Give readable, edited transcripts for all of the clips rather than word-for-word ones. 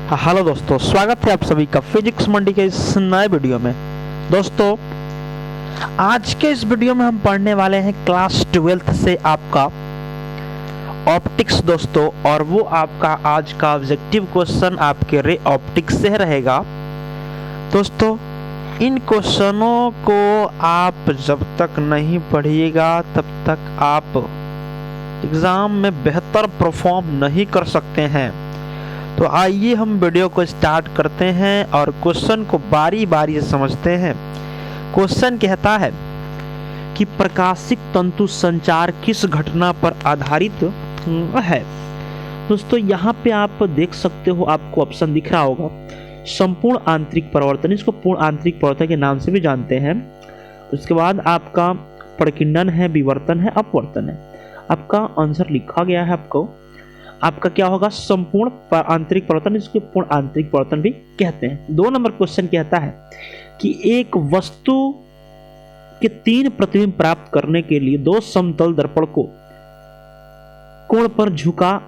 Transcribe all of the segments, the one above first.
Hello दोस्तों, स्वागत है आप सभी का फिजिक्स मंडी के इस नए वीडियो में। दोस्तों, आज के इस वीडियो में हम पढ़ने वाले हैं क्लास 12th से आपका ऑप्टिक्स दोस्तों, और वो आपका आज का ऑब्जेक्टिव क्वेश्चन आपके रे ऑप्टिक्स से रहेगा। दोस्तों, इन क्वेश्चनों को आप जब तक नहीं पढ़िएगा तब तक आप एग्जाम में बेहतर परफॉर्म नहीं कर सकते हैं। तो आइए हम वीडियो को स्टार्ट करते हैं और क्वेश्चन को बारी बारी से समझते हैं। क्वेश्चन कहता है कि प्रकाशिक तंतु संचार किस घटना पर आधारित है। दोस्तों, यहाँ पे आप देख सकते हो, आपको ऑप्शन दिख रहा होगा संपूर्ण आंतरिक परावर्तन, इसको पूर्ण आंतरिक परावर्तन के नाम से भी जानते हैं। उसके बाद आपका प्रकीर्णन है, विवर्तन है, अपवर्तन है। आपका आंसर लिखा गया है, आपका क्या होगा, संपूर्ण आंतरिक परावर्तन, इसको पूर्ण आंतरिक परावर्तन भी कहते हैं। 2 नंबर क्वेश्चन कहता है कि एक वस्तु के 3 प्रतिबिंब प्राप्त करने के लिए 2 समतल दर्पण को कोण पर झुका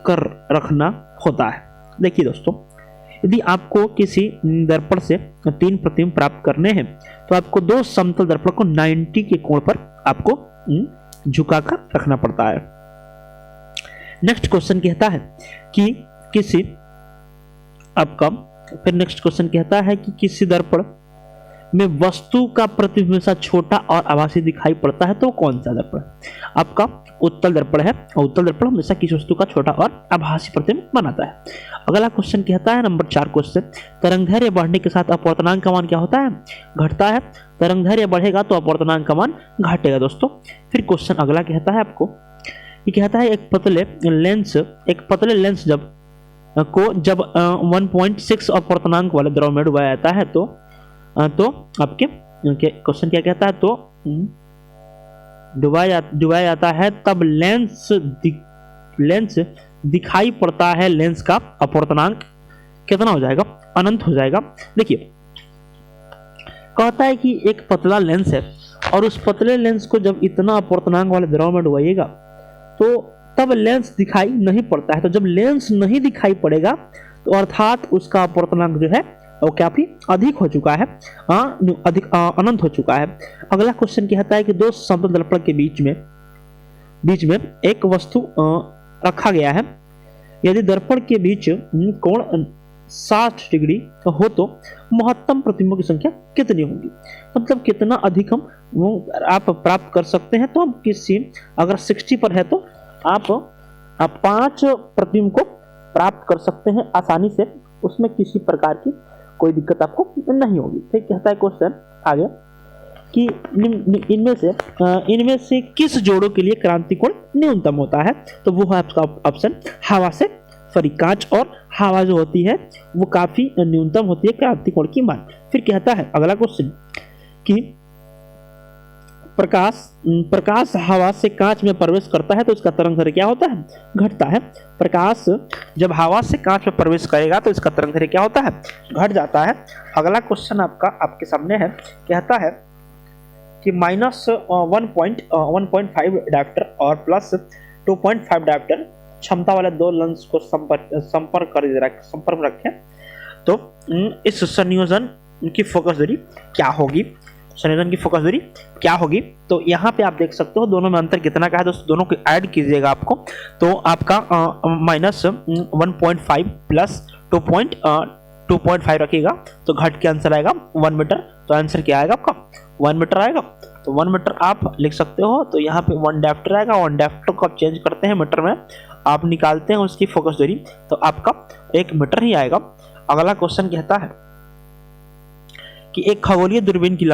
कर रखना होता है। देखिए दोस्तों, यदि आपको किसी दर्पण से 3 प्रतिबिंब प्राप्त करने हैं तो आपको 2 समतल दर्पण को 90 के कोण पर आपको झुकाकर रखना पड़ता है। नेक्स्ट क्वेश्चन कहता है कि किसी दर्पण में वस्तु का प्रतिबिंब हमेशा छोटा और आभासी दिखाई पड़ता है, तो कौन सा दर्पण? आपका उत्तल दर्पण है, और उत्तल दर्पण हमेशा किसी वस्तु का छोटा और आभासी प्रतिबिंब बनाता है। अगला क्वेश्चन कहता है नंबर 4 क्वेश्चन, तरंगदैर्घ्य बढ़ने के साथ अपवर्तनांक का मान क्या होता है? घटता है। तरंगदैर्घ्य बढ़ेगा तो अपवर्तनांक का मान घटेगा दोस्तों। फिर क्वेश्चन अगला कहता है आपको, ये कहता है एक पतले लेंस जब 1.6 अपवर्तनांक वाले द्रव में डुबाया जाता है तो आपके क्वेश्चन क्या कहता है, तो डुबाया जाता है तब लेंस दिखाई पड़ता है, लेंस का अपवर्तनांक कितना हो जाएगा? अनंत हो जाएगा। देखिए, कहता है कि एक पतला लेंस है और उस पतले लेंस को जब इतना अपवर्तनांक वाले द्रव में डुबाइएगा तो तब लेंस दिखाई नहीं पड़ता है। तो जब लेंस नहीं दिखाई पड़ेगा तो अर्थात उसका अपवर्तनांक जो है वो काफी अधिक हो चुका है, अनंत हो चुका है। अगला क्वेश्चन कहता है कि 2 समतल दर्पण के बीच में एक वस्तु रखा गया है। यदि दर्पण के बीच कोण 60 डिग्री हो तो महत्तम प्रतिबिंबों की संख्या कितनी होगी? मतलब कितना अधिक आप प्राप्त कर सकते हैं। तो आप अगर 60 पर है तो आप 5 प्रतिबिंब को प्राप्त कर सकते हैं आसानी से, उसमें किसी प्रकार की कोई दिक्कत आपको नहीं होगी। फिर कहता है क्वेश्चन आगे कि इनमें से किस जोड़ों के लिए क्रांति कोण न्यूनतम होता है? तो वो है आपका ऑप्शन हवा से कांच, और हवा जो होती है वो काफी न्यूनतम होती है क्रांति कोण की मान। फिर कहता है अगला क्वेश्चन कि प्रकाश हवा से कांच में प्रवेश करता है तो इसका तरंगदैर्घ्य क्या होता है? घटता है। प्रकाश जब हवा से कांच में प्रवेश करेगा तो इसका तरंगदैर्घ्य क्या होता है? घट जाता है। अगला क्वेश्चन आपके सामने है, कहता है कि -1.5 डायोप्टर और +2.5 डायोप्टर क्षमता वाले 2 लेंस को संपर्क में रखें तो इस संयोजन की फोकस दूरी क्या होगी? तो यहाँ पे आप देख सकते हो दोनों में अंतर कितना का है दोस्तों। दोनों को ऐड कीजिएगा आपको, तो आपका -1.5 प्लस 2.5 रखिएगा तो घट के आंसर आएगा 1 मीटर। तो आंसर क्या आएगा आपका? 1 मीटर आएगा। तो 1 मीटर आप लिख सकते हो। तो यहाँ पे 1 डायोप्टर आएगा, 1 डायोप्टर को आप चेंज करते हैं मीटर में, आप निकालते हैं उसकी फोकस दूरी, तो आपका 1 मीटर ही आएगा। अगला क्वेश्चन कहता है कि एक खगोलीय दूरबीन की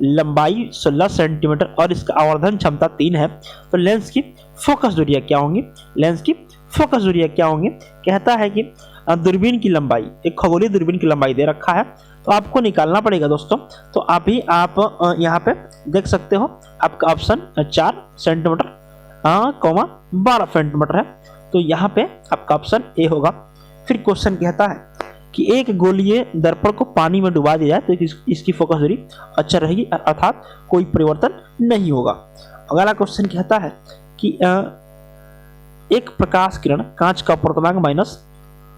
लंबाई 16 सेंटीमीटर और इसका आवर्धन क्षमता 3 है, तो लेंस की फोकस दूरियां क्या होंगी? कहता है कि दूरबीन की लंबाई, एक खगोलीय दूरबीन की लंबाई दे रखा है, तो आपको निकालना पड़ेगा दोस्तों। तो आप यहाँ पे देख सकते हो, आपका ऑप्शन 4 सेंटीमीटर 12 सेंटीमीटर है, तो यहाँ पे आपका ऑप्शन ए होगा। फिर क्वेश्चन कहता है कि एक गोलीय दर्पण को पानी में डुबा दिया जाए तो इसकी फोकस दूरी अच्छा रहेगी, अर्थात कोई परिवर्तन नहीं होगा। अगला क्वेश्चन कहता है कि एक प्रकाश किरण कांच का अपर्तनांक माइनस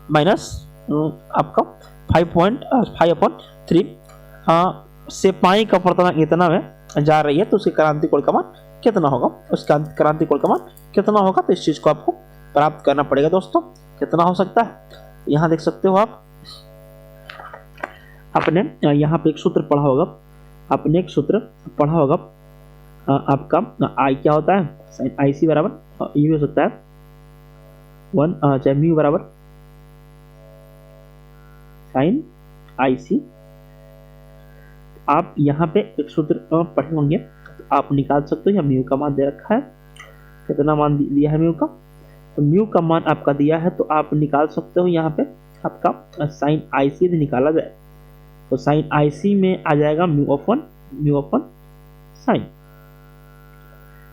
माइनस आपका 5.5/3 से पाई का अपर्तनांक इतना में जा रही है तो उसके क्रांति कोण का मान कितना होगा, उसका क्रांति कोण का मान कितना होगा, तो इस चीज को आपको प्राप्त करना पड़ेगा दोस्तों। कितना हो सकता है यहाँ देख सकते हो आप, आपने यहाँ पे एक सूत्र पढ़ा होगा, आपने एक सूत्र पढ़ा होगा आपका आई क्या होता है, साइन आई सी बराबर ये हो सकता है 1 चाहे म्यू बराबर साइन आई सी। आप यहाँ पे एक सूत्र पढ़े होंगे तो आप निकाल सकते हो, या म्यू का मान दे रखा है, कितना मान दिया है म्यू का, तो म्यू का मान आपका दिया है तो आप निकाल सकते हो यहाँ पे आपका साइन आई सी यदि निकाला जाए तो साइन आई सी में आ जाएगा म्यू अपन साइन।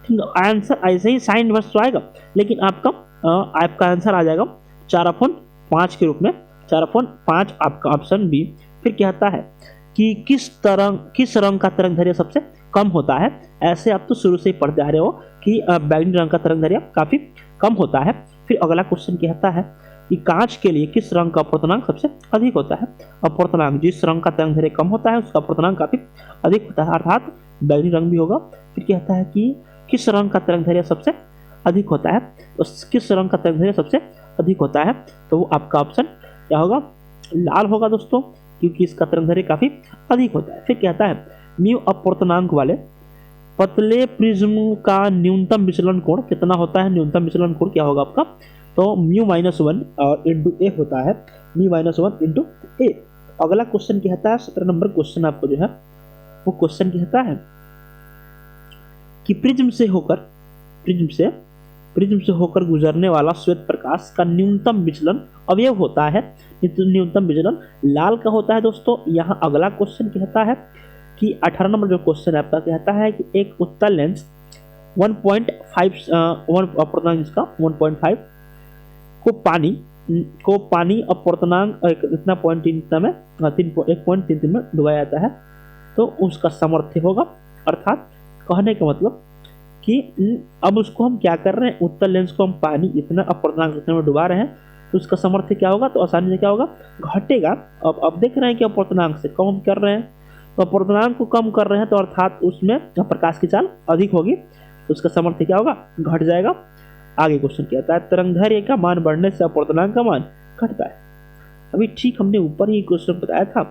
ठीक है, आंसर ऐसे ही साइन इनवर्स तो आएगा, लेकिन आपका आंसर आ जाएगा 4/5 के रूप में, 4/5 आपका ऑप्शन बी। फिर कहता है कि किस रंग का तरंगदैर्घ्य सबसे कम होता है। ऐसे आप तो शुरू से ही पढ़ते आ रहे हो कि बैंगनी रंग का तरंगदैर्घ्य काफी कम होता है। फिर अगला क्वेश्चन कहता है कि कांच के लिए किस रंग का अपर्तनांक सबसे अधिक होता है। अपर्तनांक जिस रंग का तरंगदैर्घ्य कम होता है उसका अपर्तनांक काफी अधिक होता है, अर्थात बैंगनी रंग भी होगा। फिर कहता है कि किस रंग का तरंगदैर्घ्य सबसे अधिक होता है, तो किस रंग का तरंगदैर्घ्य सबसे अधिक होता है, तो वो आपका ऑप्शन क्या होगा, लाल होगा दोस्तों, क्योंकि इसका तरंगदैर्घ्य काफी अधिक होता है। फिर कहता है म्यू अपर्तनांक वाले पतले प्रिज्म का न्यूनतम विचलन कोण कितना होता है। न्यूनतम विचलन कोण क्या होगा आपका, तो μ-1 और इंटू ए होता है, μ-1 इंटू ए। अगला क्वेश्चन कहता है 17 नंबर क्वेश्चन आपको जो है वो क्वेश्चन कहता है कि प्रिज्म से होकर गुजरने वाला श्वेत प्रकाश का न्यूनतम विचलन अवयव होता है, न्यूनतम विचलन लाल का होता है दोस्तों। यहाँ अगला क्वेश्चन कहता है कि 18 नंबर जो क्वेश्चन आपका कहता है कि एक उत्तल लेंस 1.5 अपर्तनांक जिसका 1.5 को पानी अपर्तनांक इतना पॉइंट इतना में 1.33 में डुबाया जाता है तो उसका सामर्थ्य होगा। अर्थात कहने का मतलब कि अब उसको हम क्या कर रहे हैं, उत्तल लेंस को हम पानी इतना अपर्तनांक इतने में डुबा रहे हैं तो उसका सामर्थ्य क्या होगा, तो आसानी से क्या होगा, घटेगा। अब देख रहे हैं कि अपर्तनांक से कम कर रहे हैं, तो अपर्तनांक को कम कर रहे हैं तो अर्थात उसमें प्रकाश की चाल अधिक होगी, तो उसका सामर्थ्य क्या होगा, घट जाएगा। आगे क्वेश्चन कहता है तरंगदैर्घ्य का मान बढ़ने से अपर्तनांक का मान घटता है। अभी ठीक हमने ऊपर ही क्वेश्चन बताया था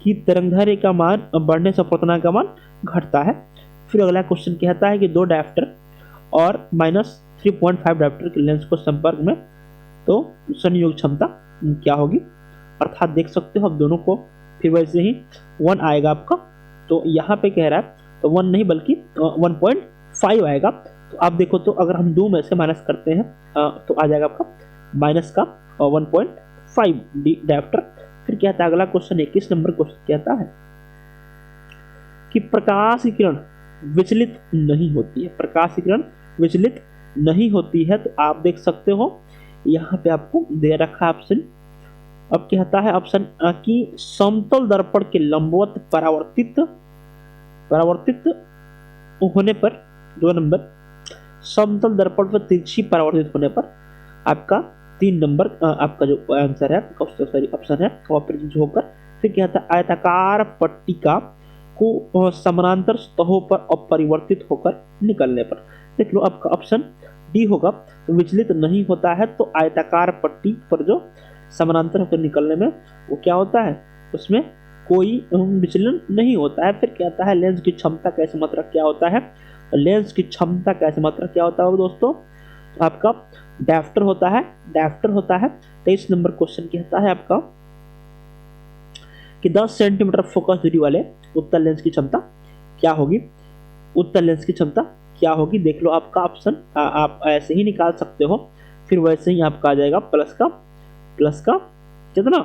कि तरंगदैर्घ्य का मान बढ़ने से अपर्तनांक का मान घटता है। फिर अगला क्वेश्चन कहता है कि 2 डायप्टर और -3.5 डायप्टर के लेंस को संपर्क में तो संयोग क्षमता क्या होगी। अर्थात देख सकते हो आप दोनों को, फिर वैसे ही 1 आएगा आपका, तो यहाँ पे कह रहा है तो 1 नहीं बल्कि 1.5 आएगा। तो आप देखो तो अगर हम 2 में से माइनस करते हैं तो आ जाएगा आपका माइनस का 1.5 डायप्टर। फिर कहता है अगला क्वेश्चन 21 नंबर क्वेश्चन कहता है कि प्रकाश की किरण विचलित नहीं होती है, प्रकाश की किरण विचलित नहीं होती है। तो आप देख सकते हो यहाँ पे आपको दे रखा ऑप्शन। अब कहता है ऑप्शन कि समतल दर्पण के लंबवत परावर्तित होने पर 2 नंबर, समतल दर्पण पर तिरछी परावर्तित होने पर आपका 3 नंबर आपका जो आंसर है ऑप्शन है ऑपरेटिव होकर। फिर कहता है आयताकार पट्टिका को समानांतर सतहों पर अपरिवर्तित होकर निकलने पर। देख लो आपका ऑप्शन डी होगा, तो विचलित नहीं होता है तो आयताकार पट्टी पर जो समानांतर होकर निकलने में वो क्या होता है, उसमें कोई विचलन नहीं होता है। फिर कहता है लेंस की क्षमता का ऐसे मात्रक क्या होता है, लेंस की क्षमता का ऐसे मात्रक क्या होता है दोस्तों, आपका डायप्टर होता है, डायप्टर होता है। 23 नंबर क्वेश्चन कहता है आपका कि 10 सेंटीमीटर फोकस दूरी वाले उत्तल लेंस की क्षमता क्या होगी, उत्तल लेंस की क्षमता क्या होगी। देख लो आपका ऑप्शन आप ऐसे ही निकाल सकते हो, फिर वैसे ही आपका आ जाएगा प्लस का कितना,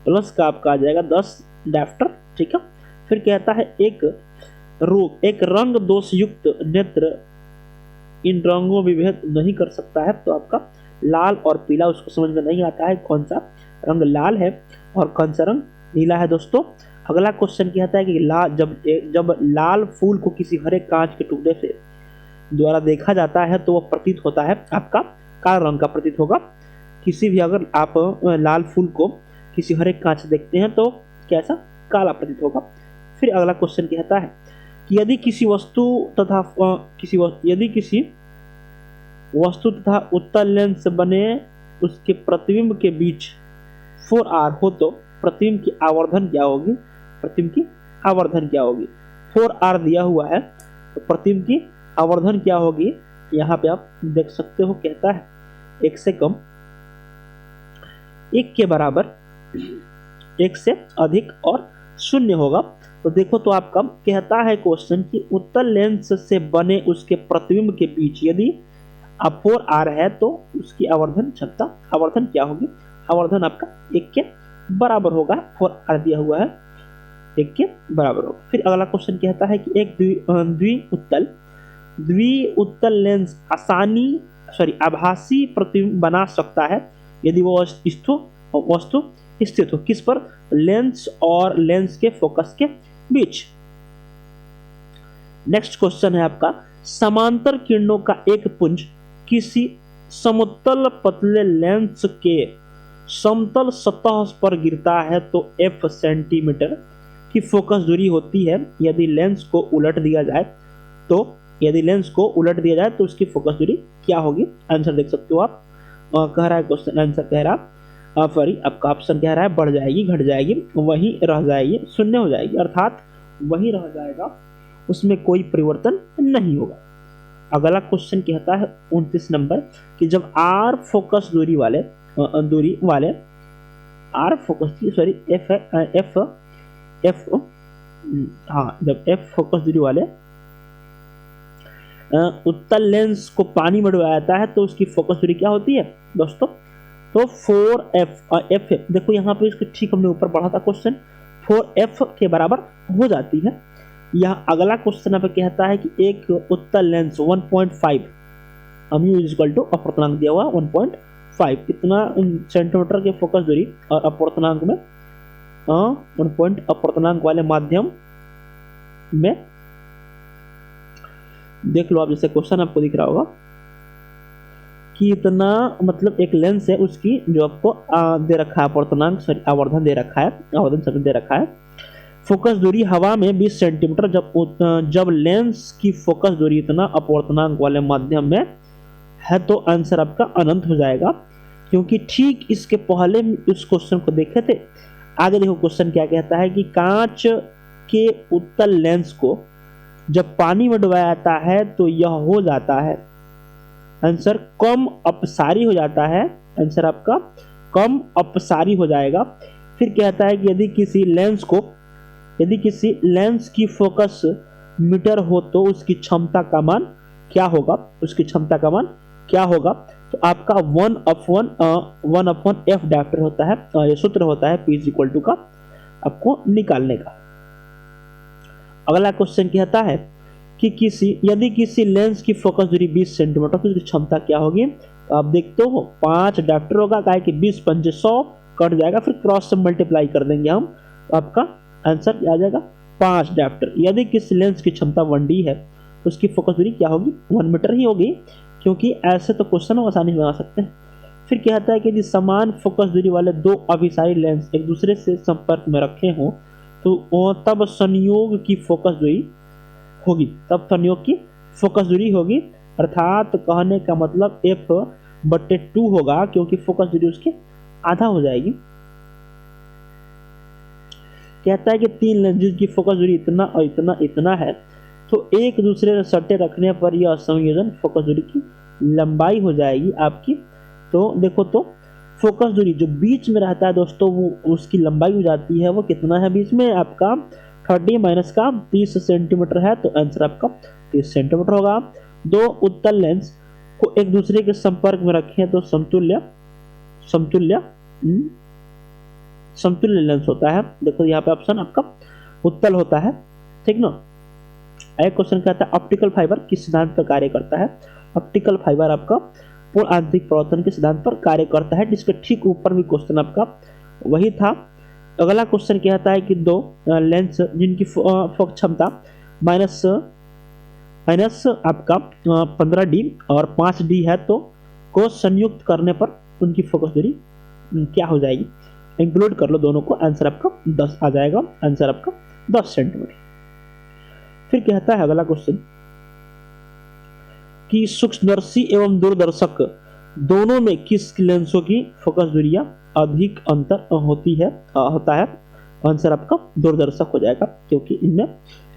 प्लस का आपका आ जाएगा 10 डायप्टर। ठीक है। फिर कहता है एक रंग दोष युक्त नेत्र इन रंगों विभेद नहीं कर सकता है। तो आपका लाल और पीला उसको समझ में नहीं आता है कौन सा रंग लाल है और कौन सा रंग नीला है दोस्तों। अगला क्वेश्चन कहता है कि जब लाल फूल को किसी हरे कांच के टुकड़े से द्वारा देखा जाता है तो वह प्रतीत होता है आपका काला रंग का प्रतीत होगा। किसी भी अगर आप लाल फूल को किसी हरे कांच से देखते हैं तो कैसा काला प्रतीत होगा। फिर अगला क्वेश्चन कहता है कि यदि किसी वस्तु तथा उत्तल लेंस बने उसके प्रतिबिंब के बीच 4R हो तो प्रतिबिंब की आवर्धन क्या होगी? प्रतिबिंब की आवर्धन क्या होगी? 4R दिया हुआ है तो प्रतिबिंब की आवर्धन क्या होगी? यहाँ पे आप देख सकते हो, कहता है 1 से कम, 1 के बराबर, 1 से अधिक और 0 होगा। तो देखो तो आपका कहता है क्वेश्चन कि उत्तल लेंस से बने उसके प्रतिबिंब के बीच यदि 4R है तो उसकी आवर्धन क्षमता, आवर्धन क्या होगी? आवर्धन आपका 1 के बराबर होगा। 4R दिया हुआ है, 1 के बराबर होगा। फिर अगला क्वेश्चन कहता है कि एक द्वि उत्तल लेंस आभासी प्रतिबिंब बना सकता है यदि वो वस्तु स्थित हो किस पर? लेंस और लेंस के फोकस के बीच। नेक्स्ट क्वेश्चन है आपका, समांतर किरणों का एक पुंज किसी समतल पतले लेंस के समतल सतह पर गिरता है तो f सेंटीमीटर की फोकस दूरी होती है। यदि लेंस को उलट दिया जाए तो उसकी फोकस दूरी क्या होगी? आंसर देख सकते हो आप। कह रहा है क्वेश्चन, आंसर कह रहा है आपका ऑप्शन कह रहा है बढ़ जाएगी, घट जाएगी, वही रह जाएगी, 0 हो जाएगी, अर्थात वही रह जाएगा, उसमें कोई परिवर्तन नहीं होगा। अगला क्वेश्चन कहता है 29 नंबर कि जब R फोकस दूरी वाले जब F फोकस दूरी वाले उत्तल लेंस को पानी में डुबाया जाता है तो उसकी फोकस दूरी क्या होती है दोस्तों? तो 4F देखो यहाँ पे इसको ठीक हमने ऊपर पढ़ा था क्वेश्चन, 4F के बराबर हो जाती है। यह अगला क्वेश्चन यहाँ पे कहता है कि एक उत्तल लेंस 1.5 mu इक्वल टू अपवर्तनांक दिया हुआ 1.5 इतना सेंटीमीटर के फोकस दूरी और अपवर्तनांक में 1 अपवर्तनांक वाले माध्यम में देख लो आप, जैसे क्वेश्चन आपको दिख रहा होगा कि इतना मतलब एक लेंस है उसकी जो आपको दे रखा है अपवर्तनांक, आवर्धन दे रखा है, आवर्धन शब्द दे रखा है। फोकस दूरी हवा में 20 सेंटीमीटर, जब लेंस की फोकस दूरी इतना अपवर्तनांक वाले माध्यम में है तो आंसर आपका अनंत हो जाएगा, क्योंकि ठीक इसके पहले इस क्वेश्चन को देखे थे। आगे देखो क्वेश्चन क्या कहता है कि कांच के उत्तल लेंस को जब पानी में डुबाया जाता है तो यह हो जाता है, आंसर कम अपसारी हो जाता है, आंसर आपका कम अपसारी हो जाएगा। फिर कहता है कि यदि किसी लेंस की फोकस मीटर हो तो उसकी क्षमता का मान क्या होगा? तो आपका 1/f डायरेक्टर होता है, ये सूत्र होता है P इक्वल टू का आपको निकालने का। अगला क्वेश्चन कहता है कि यदि किसी लेंस की फोकस दूरी 20 सेंटीमीटर तो उसकी क्षमता क्या होगी? तो आप देखते हो 5 डायरेक्टर होगा, क्या है कि 20 पंजे 100 कट जाएगा, फिर क्रॉस से मल्टीप्लाई कर देंगे हम, तो आपका आंसर क्या आ जाएगा? 5 डायरेक्टर। यदि किसी लेंस की क्षमता 1D है तो उसकी फोकस दूरी क्या होगी? 1 मीटर ही होगी, क्योंकि ऐसे तो क्वेश्चन हम आसानी से बना सकते हैं। फिर कहता है कि यदि समान फोकस दूरी वाले 2 अभिसारी लेंस एक दूसरे से संपर्क में रखे हों तो तब संयोग की फोकस दूरी होगी, अर्थात कहने का मतलब f/2 होगा, क्योंकि फोकस दूरी उसके आधा हो जाएगी। कहता है कि 3 लेंस जिनकी फोकस दूरी इतना और इतना है तो एक दूसरे से सटे रखने पर यह संयोजन फोकस दूरी की लंबाई हो जाएगी आपकी। तो देखो तो फोकस दूरी जो बीच में रहता है दोस्तों वो उसकी लंबाई हो जाती है, वो कितना है बीच में? आपका 30 माइनस का 30 सेंटीमीटर है, तो आंसर आपका 30 सेंटीमीटर होगा। 2 उत्तल लेंस को एक दूसरे के संपर्क में रखें तो समतुल्य लेंस होता है। देखो यहाँ पे ऑप्शन आपका उत्तल होता है, ठीक ना। एक क्वेश्चन कहता है ऑप्टिकल फाइबर किस सिद्धांत पर कार्य करता है? ऑप्टिकल फाइबर आपका पूर्ण आंतरिक प्रवर्तन के सिद्धांत पर कार्य करता है, जिसके ठीक ऊपर भी क्वेश्चन आपका वही था। अगला क्वेश्चन कहता है कि 2 लेंस जिनकी क्षमता माइनस आपका 15D और 5D है, तो को संयुक्त करने पर उनकी फोकस दूरी क्या हो जाएगी, इंक्लूड कर लो दोनों को, आंसर आपका 10 आ जाएगा, आंसर आपका 10 सेंटीमीटर। फिर कहता है अगला क्वेश्चन कि सूक्ष्मदर्शी एवं दूरदर्शक दोनों में किस लेंसों की फोकस दूरियां अधिक अंतर होता है, आंसर आपका दूरदर्शक हो जाएगा, क्योंकि इनमें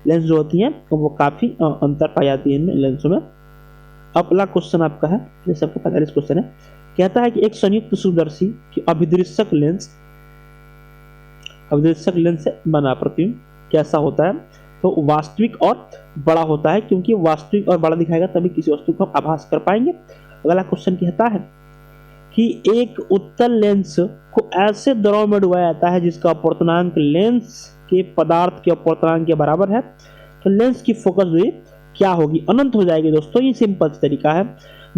लेंस जो होती हैं वो काफी अंतर पाई जाती है इनमें लेंसों में। अगला क्वेश्चन आपका है, जैसे आपका 45 क्वेश्चन है, कहता है कि एक संयुक्त सूक्ष्मदर्शी की अभिदृश्यक लेंस से बना प्रतिबिंब कैसा होता है, तो वास्तविक और बड़ा होता है, क्योंकि वास्तविक और बड़ा दिखाएगा तभी किसी वस्तु को हम आभास कर पाएंगे। अगला क्वेश्चन कहता है कि एक उत्तल लेंस को ऐसे द्रव में डुबाया जाता है जिसका अपवर्तनांक लेंस के पदार्थ के अपवर्तनांक के बराबर है, तो लेंस की फोकस दूरी क्या होगी, अनंत हो जाएगी दोस्तों। ये सिंपल तरीका है।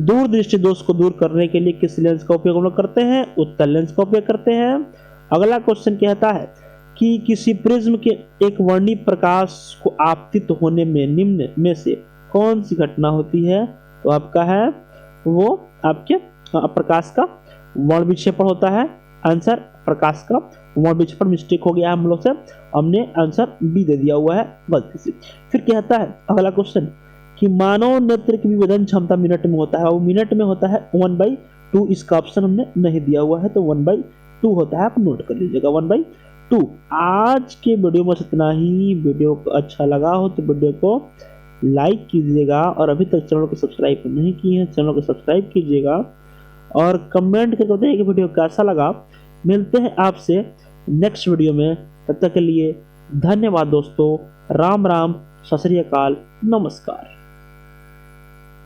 दूर दृष्टि दोष को दूर करने के लिए किस लेंस का उपयोग हम लोग करते हैं, उत्तल लेंस का उपयोग करते हैं। अगला क्वेश्चन कहता है कि किसी प्रिज्म के एक वर्णीय प्रकाश को आपतित होने में निम्न में से कौन सी घटना होती है, तो आपका है वो आपके प्रकाश का वर्ण विक्षेपण होता है, आंसर प्रकाश का वर्ण विक्षेपण। मिस्टेक हो गया हम लोग से, हमने आंसर बी दे दिया हुआ है गलती से। फिर कहता है अगला क्वेश्चन कि मानव नेत्र की विभेदन क्षमता मिनट में होता है, वो मिनट में होता है 1/2, इसका ऑप्शन हमने नहीं दिया हुआ है, तो 1/2 होता है, आप नोट कर लीजिएगा 1/2। आज के वीडियो में इतना ही। वीडियो को अच्छा लगा हो तो वीडियो को लाइक कीजिएगा, और अभी तक चैनल को सब्सक्राइब नहीं किए हैं चैनल को सब्सक्राइब कीजिएगा, और कमेंट करके बताइए कि वीडियो कैसा लगा। मिलते हैं आपसे नेक्स्ट वीडियो में, तब तक के लिए धन्यवाद दोस्तों। राम राम, सत श्री अकाल, नमस्कार।